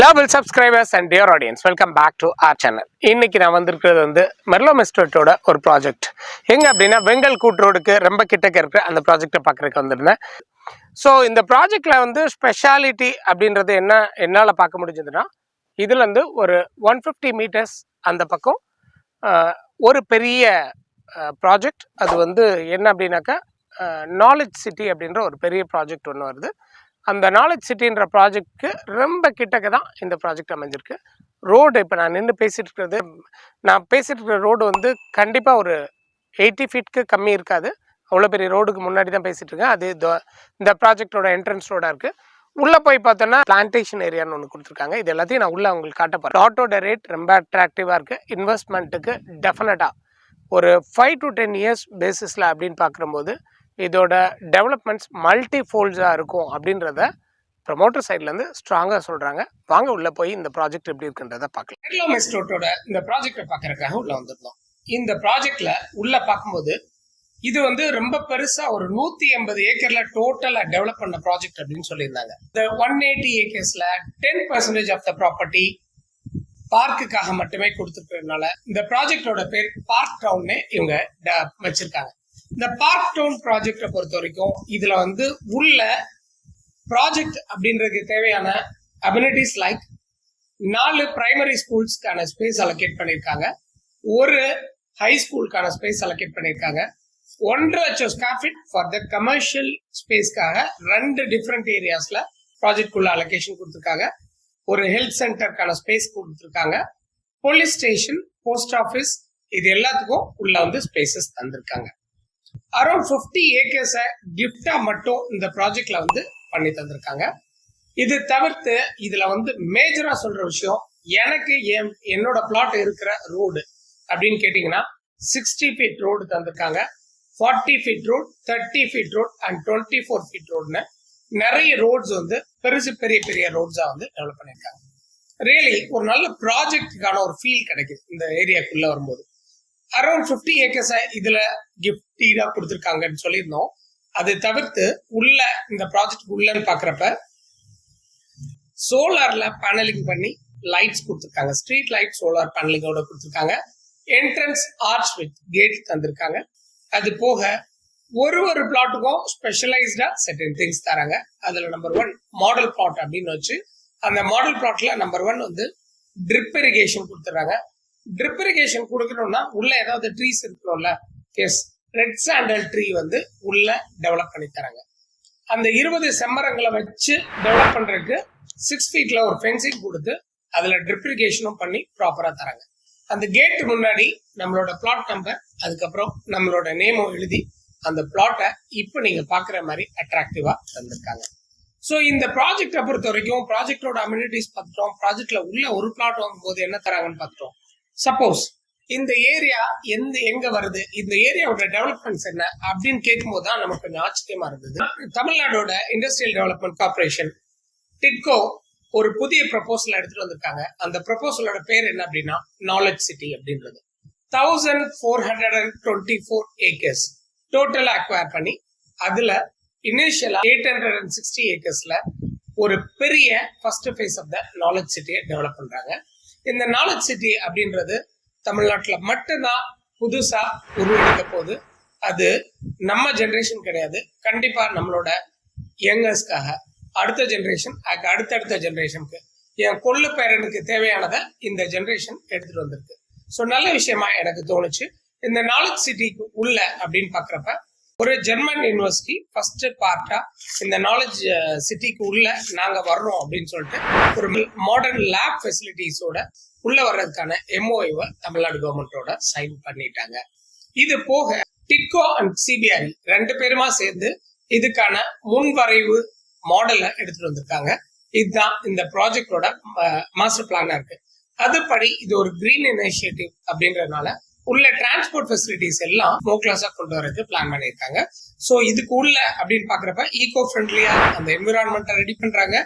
Global subscribers and dear audience, welcome back to our channel. இன்னைக்கு நான் வந்திருக்கிறது வந்து மெர்லோம் எஸ்டேட்டோட ஒரு ப்ராஜெக்ட். எங்க அப்படின்னா வெங்கல் கூட் ரோடுக்கு ரொம்ப கிட்டக்க இருக்கிற அந்த ப்ராஜெக்டை பார்க்கறதுக்கு வந்திருந்தேன். ஸோ இந்த ப்ராஜெக்ட்ல வந்து ஸ்பெஷாலிட்டி அப்படின்றது என்ன என்னால் பார்க்க முடிஞ்சதுன்னா, இதுல இருந்து ஒரு 150 மீட்டர்ஸ் அந்த பக்கம் ஒரு பெரிய ப்ராஜெக்ட். அது வந்து என்ன அப்படின்னாக்கா நாலேஜ் சிட்டி அப்படின்ற ஒரு பெரிய ப்ராஜெக்ட் ஒன்று வருது. அந்த நாலேஜ் சிட்டின்ற ப்ராஜெக்ட்க்கு ரொம்ப கிட்டக்க தான் இந்த ப்ராஜெக்ட் அமைஞ்சிருக்கு. ரோடு இப்போ நான் நின்று பேசிகிட்டு இருக்கிற ரோடு வந்து கண்டிப்பாக ஒரு 80 ஃபீட்க்கு கம்மி இருக்காது. அவ்வளோ பெரிய ரோடுக்கு முன்னாடி தான் பேசிகிட்டு இருக்கேன். அது இந்த ப்ராஜெக்டோட என்ட்ரன்ஸ் ரோடாக இருக்குது. உள்ளே போய் பார்த்தோன்னா பிளான்டேஷன் ஏரியான்னு ஒன்று கொடுத்துருக்காங்க. இது எல்லாத்தையும் நான் உள்ளே உங்களுக்கு காட்ட போகிறேன். ப்ளாட்டோட ரேட் ரொம்ப அட்ராக்டிவாக இருக்குது. இன்வெஸ்ட்மெண்ட்டுக்கு டெஃபினட்டாக ஒரு 5 to 10 இயர்ஸ் பேசிஸில் அப்படின்னு பார்க்கும்போது இதோட டெவலப்மெண்ட்ஸ் மல்டி ஃபோல்ட்ஸாக இருக்கும் அப்படின்றத ப்ரமோட்டர் சைட்லேருந்து ஸ்ட்ராங்காக சொல்கிறாங்க. வாங்க உள்ளே போய் இந்த ப்ராஜெக்ட் எப்படி இருக்குன்றதை பார்க்கலாம். மெர்லோம் எஸ்டேட்டோட இந்த ப்ராஜெக்டை பார்க்கறதுக்காக உள்ளே வந்திருந்தோம். இந்த ப்ராஜெக்டில் உள்ளே பார்க்கும்போது இது வந்து ரொம்ப பெருசாக ஒரு 180 ஏக்கரில் டோட்டலாக டெவலப் பண்ண ப்ராஜெக்ட் அப்படின்னு சொல்லியிருந்தாங்க. இந்த 180 ஏக்கர்ஸில் 10% ஆஃப் த ப்ராப்பர்ட்டி பார்க்குக்காக மட்டுமே கொடுத்துருக்கிறதுனால இந்த ப்ராஜெக்டோட பேர் பார்க் டவுன்னு இவங்க வச்சிருக்காங்க. இந்த பார்க் டவுன் ப்ராஜெக்டை பொறுத்த வரைக்கும் இதுல வந்து உள்ள ப்ராஜெக்ட் அப்படின்றதுக்கு தேவையான அம்யூனிட்டிஸ் லைக் 4 பிரைமரி ஸ்கூல்ஸ்க்கான ஸ்பேஸ் அலோகேட் பண்ணியிருக்காங்க, ஒரு ஹை ஸ்கூலுக்கான ஸ்பேஸ் அலோகேட் பண்ணியிருக்காங்க, 1.5 லட்சம் square feet for the commercial ஸ்பேஸ்க்காக 2 டிஃப்ரெண்ட் ஏரியாஸ்ல ப்ராஜெக்ட் உள்ள அலோகேஷன் கொடுத்துருக்காங்க, ஒரு ஹெல்த் சென்டருக்கான ஸ்பேஸ் கொடுத்துருக்காங்க, போலீஸ் ஸ்டேஷன், போஸ்ட் ஆஃபீஸ், இது எல்லாத்துக்கும் உள்ள வந்து ஸ்பேசஸ் தந்திருக்காங்க. அரௌண்ட் 50 ஏக்கர்ஸை கிஃப்டா மட்டும் இந்த ப்ராஜெக்ட்ல வந்து பண்ணி தந்திருக்காங்க. இது தவிர்த்து இதுல வந்து மேஜரா சொல்ற விஷயம், எனக்கு என்னோட பிளாட் இருக்கிற ரோடு அப்படின்னு கேட்டீங்கன்னா 60 ஃபீட் ரோடு தந்திருக்காங்க, 40 feet road, 30 feet road and 24 feet ரோடுன்னு நிறைய ரோட்ஸ் வந்து பெரிய பெரிய ரோட்ஸா வந்து டெவலப் பண்ணியிருக்காங்க. ரியலி ஒரு நல்ல ப்ராஜெக்டுக்கான ஒரு ஃபீல் கிடைக்குது இந்த ஏரியாக்குள்ள வரும்போது. அரௌண்ட் 50 ஏக்கர்ஸை இதுல கிஃப்டா கொடுத்துருக்காங்கன்னு சொல்லியிருந்தோம். அது தவிர்த்து உள்ள இந்த ப்ராஜெக்ட் உள்ளன்னு பாக்குறப்ப சோலார்ல பேனலிங் பண்ணி லைட்ஸ் கொடுத்துருக்காங்க, ஸ்ட்ரீட் லைட் சோலார் பேனலிங்கோட கொடுத்துருக்காங்க, என்ட்ரன்ஸ் ஆர்ச் வித் கேட் தந்திருக்காங்க. அது போக ஒரு பிளாட்டுக்கும் ஸ்பெஷலைஸ்டா செர்டன் திங்ஸ் தராங்க. அதுல நம்பர் 1 மாடல் பிளாட் அப்படின்னு வச்சு அந்த மாடல் பிளாட்ல நம்பர் 1 வந்து ட்ரிப் இரிகேஷன் கொடுத்துறாங்க. ட்ரிப் இரிகேஷன் கொடுக்கணும்னா உள்ள ஏதாவது ட்ரீஸ் இருக்கணும்ல, எஸ், ரெட் சாண்டல் ட்ரீ வந்து உள்ள டெவலப் பண்ணி தராங்க. அந்த 20 செம்மரங்களை வச்சு டெவலப் பண்றதுக்கு 6 ஃபீட்ல ஒரு ஃபென்சிங் கொடுத்து அதுல ட்ரிப் இரிகேஷனும் பண்ணி ப்ராப்பரா தராங்க. அந்த கேட் முன்னாடி நம்மளோட பிளாட் நம்பர், அதுக்கப்புறம் நம்மளோட நேமும் எழுதி அந்த பிளாட்டை இப்போ நீங்க பாக்குற மாதிரி அட்ராக்டிவா தந்திருக்காங்க. ஸோ இந்த ப்ராஜெக்டை பொறுத்த வரைக்கும் ப்ராஜெக்டோட அம்யூனிட்டிஸ் பார்த்துட்டோம். ப்ராஜெக்ட்ல உள்ள ஒரு பிளாட் வாங்கும் போது என்ன தராங்கன்னு பார்த்துட்டோம். சப்போஸ் இந்த ஏரியா எங்க வருது, இந்த ஏரியாவோட டெவலப்மெண்ட்ஸ் என்ன அப்படின்னு கேட்கும்போது தான் நமக்கு கொஞ்சம் ஆச்சரியமா இருந்தது. தமிழ்நாடோட இண்டஸ்ட்ரியல் டெவலப்மெண்ட் கார்பரேஷன் டிட்கோ ஒரு புதிய ப்ரொபோசல் எடுத்துட்டு வந்திருக்காங்க. அந்த ப்ரொபோசலோட பேர் என்ன அப்படின்னா நாலேஜ் சிட்டி அப்படின்றது. 1424 ஏக்கர்ஸ் டோட்டலா அக்வயர் பண்ணி அதுல இனிஷியலா 860 ஏக்கர்ஸ்ல ஒரு பெரிய first phase of the knowledge சிட்டியை டெவலப் பண்றாங்க. இந்த நாலேஜ் சிட்டி அப்படின்றது தமிழ்நாட்டில் மட்டும்தான் புதுசா உருவெடுக்க போகுது. அது நம்ம ஜென்ரேஷன் கிடையாது, கண்டிப்பா நம்மளோட யங்கர்ஸ்க்காக, அடுத்த ஜென்ரேஷன், அடுத்தடுத்த ஜென்ரேஷனுக்கு, என் கொள்ளு பேரனுக்கு தேவையானதை இந்த ஜென்ரேஷன் எடுத்துட்டு வந்திருக்கு. ஸோ நல்ல விஷயமா எனக்கு தோணுச்சு. இந்த நாலேஜ் சிட்டிக்கு உள்ள அப்படின்னு பாக்குறப்ப ஒரு ஜெர்மன் யூனிவர்சிட்டி ஃபர்ஸ்ட் பார்ட்டா இந்த நாலேஜ் சிட்டிக்கு உள்ள நாங்க வர்றோம் அப்படின்னு சொல்லிட்டு ஒரு மாடர்ன் லேப் ஃபெசிலிட்டிஸோட உள்ள வர்றதுக்கான எம்ஓஐவை தமிழ்நாடு கவர்மெண்டோட சைன் பண்ணிட்டாங்க. இது போக டிட்கோ அண்ட் சிபிஆர் 2 பேருமா சேர்ந்து இதுக்கான முன்வரைவு மாடலை எடுத்துட்டு வந்திருக்காங்க. இதுதான் இந்த ப்ராஜெக்டோட மாஸ்டர் பிளானா இருக்கு. அதுபடி இது ஒரு கிரீன் இனிஷியேட்டிவ் அப்படின்றதுனால உள்ள டிரான்ஸ்போர்ட் ஃபெசிலிட்டிஸ் எல்லாம் மோக்லாஸா கொண்டு வரதுக்கு பிளான் பண்ணியிருக்காங்க. ஸோ இதுக்கு உள்ள அப்படின்னு பாக்குறப்ப ஈகோ ஃப்ரெண்ட்லியா அந்த என்விரான்மெண்ட்டை ரெடி பண்றாங்க.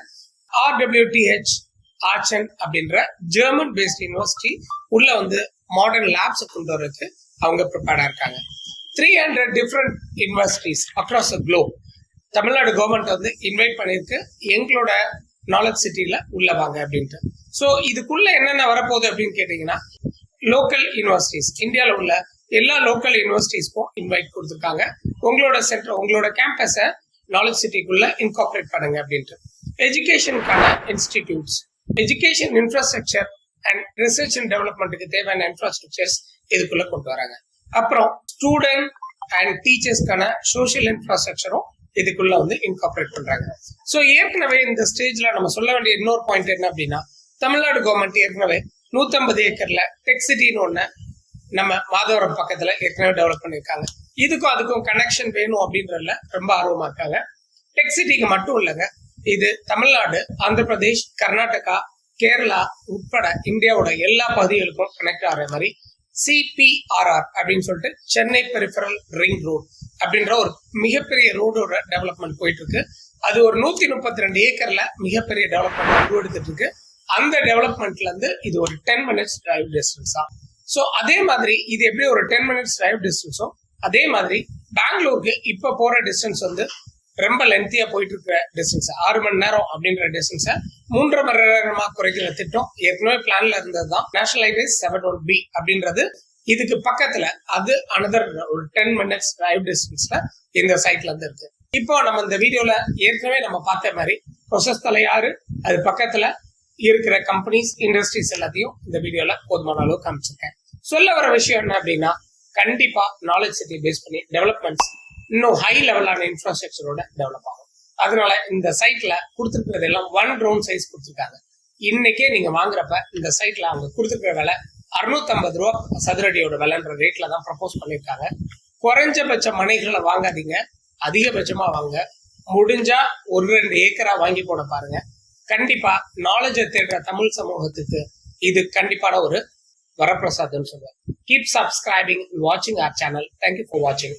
RWTH ஆர்ச்சன் அப்படின்ற ஜெர்மன் பேஸ்ட் யூனிவர்சிட்டி உள்ள வந்து மாடர்ன் லேப்ஸ் கொண்டு வரதுக்கு அவங்க ப்ரிப்பேர்டா இருக்காங்க. 300 different universities across the Globe Tamil Nadu government வந்து இன்வைட் பண்ணியிருக்கு. எங்களோட நாலேஜ் சிட்டில உள்ள வாங்க அப்படின்ட்டு. ஸோ இதுக்குள்ள என்னென்ன வரப்போகுது அப்படின்னு கேட்டீங்கன்னா, லோக்கல் யூனிவர்சிட்டிஸ், இந்தியாவில் உள்ள எல்லா லோக்கல் யூனிவர்சிட்டிஸ்க்கும் இன்வைட் கொடுத்துருக்காங்க. உங்களோட சென்டர், உங்களோட கேம்பஸை நாலேஜ் சிட்டிக்குள்ள இன்கார்பரேட் பண்ணுங்க அப்படின்ட்டு. எஜுகேஷனுக்கான institutes, education infrastructure and research and டெவலப்மெண்ட்டுக்கு தேவையான இன்ஃப்ராஸ்ட்ரக்சர்ஸ் இதுக்குள்ள கொண்டு வராங்க. அப்புறம் ஸ்டூடெண்ட் அண்ட் டீச்சர்ஸ்க்கான சோஷியல் இன்ஃப்ராஸ்ட்ரக்சரும் இதுக்குள்ள வந்து இன்கார்பரேட் பண்றாங்க. ஸோ ஏற்கனவே இந்த ஸ்டேஜ்ல நம்ம சொல்ல வேண்டிய இன்னொரு பாயிண்ட் என்ன அப்படின்னா, தமிழ்நாடு கவர்மெண்ட் ஏற்கனவே 150 ஏக்கர்ல டெக் சிட்டின்னு ஒண்ணு நம்ம மாதவரம் பக்கத்துல ஏற்கனவே டெவலப் பண்ணிருக்காங்க. இதுக்கும் அதுக்கும் கனெக்ஷன் வேணும் அப்படின்றதுல ரொம்ப ஆர்வமா இருக்காங்க. டெக் சிட்டிக்கு மட்டும் இல்லைங்க, இது தமிழ்நாடு, ஆந்திர பிரதேஷ், கர்நாடகா, கேரளா உட்பட இந்தியாவோட எல்லா பகுதிகளுக்கும் கனெக்ட் ஆகிற மாதிரி CPRR அப்படின்னு சொல்லிட்டு சென்னை பெரிஃபரல் ரிங் ரோட் அப்படின்ற ஒரு மிகப்பெரிய ரோடோட டெவலப்மெண்ட் போயிட்டு இருக்கு. அது ஒரு 132 ஏக்கர்ல மிகப்பெரிய டெவலப்மெண்ட் உருவெடுத்துட்டு இருக்கு. அந்த டெவலப்மெண்ட்ல இருந்து இது ஒரு 10 மினிட்ஸ் டிரைவ் டிஸ்டன்ஸா. ஸோ அதே மாதிரி இது எப்படி ஒரு 10 மினிட்ஸ் டிரைவ் டிஸ்டன்ஸோ அதே மாதிரி பெங்களூருக்கு இப்ப போற டிஸ்டன்ஸ் வந்து ரொம்ப லென்த்தியா போயிட்டு இருக்கிற டிஸ்டன்ஸ் 6 மணி நேரம் அப்படின்ற டிஸ்டன்ஸை 3.5 மணி நேரமா குறைக்கிற திட்டம் ஏற்கனவே பிளான்ல இருந்தது தான். நேஷனல் ஹைவேஸ் 71B அப்படின்றது இதுக்கு பக்கத்துல, அது அனதர் ஒரு 10 மினிட்ஸ் டிரைவ் டிஸ்டன்ஸ்ல இந்த சைட்ல இருந்து இருக்கு. இப்போ நம்ம இந்த வீடியோல ஏற்கனவே நம்ம பார்த்த மாதிரி ப்ரொசஸ் தலையாறு, அது பக்கத்துல இருக்கிற கம்பெனிஸ், இண்டஸ்ட்ரீஸ் எல்லாத்தையும் இந்த வீடியோல போதுமான அளவு காமிச்சிருக்கேன். சொல்ல வர விஷயம் என்ன அப்படின்னா, கண்டிப்பா நாலேஜ் சிட்டி பேஸ் பண்ணி டெவலப்மெண்ட்ஸ் இன்னும் ஹை லெவலான இன்ஃப்ராஸ்ட்ரக்சரோட டெவலப் ஆகும். அதனால இந்த சைட்ல கொடுத்துருக்கிறது எல்லாம் 1 கிரவுண்ட் சைஸ் கொடுத்துருக்காங்க. இன்னைக்கே நீங்க வாங்குறப்ப இந்த சைட்ல அவங்க கொடுத்துருக்கிற விலை 650 ரூபா சதுரடியோட விலைன்ற ரேட்ல தான் ப்ரப்போஸ் பண்ணிருக்காங்க. குறைஞ்சபட்ச மனைகளை வாங்காதீங்க, அதிகபட்சமா வாங்க. முடிஞ்சா 1-2 ஏக்கரா வாங்கி போட பாருங்க. கண்டிப்பா நாலேஜை தேடுற தமிழ் சமூகத்துக்கு இது கண்டிப்பான ஒரு வரப்பிரசாதம் சொல்லுவேன். Keep subscribing and watching our channel. Thank you for watching.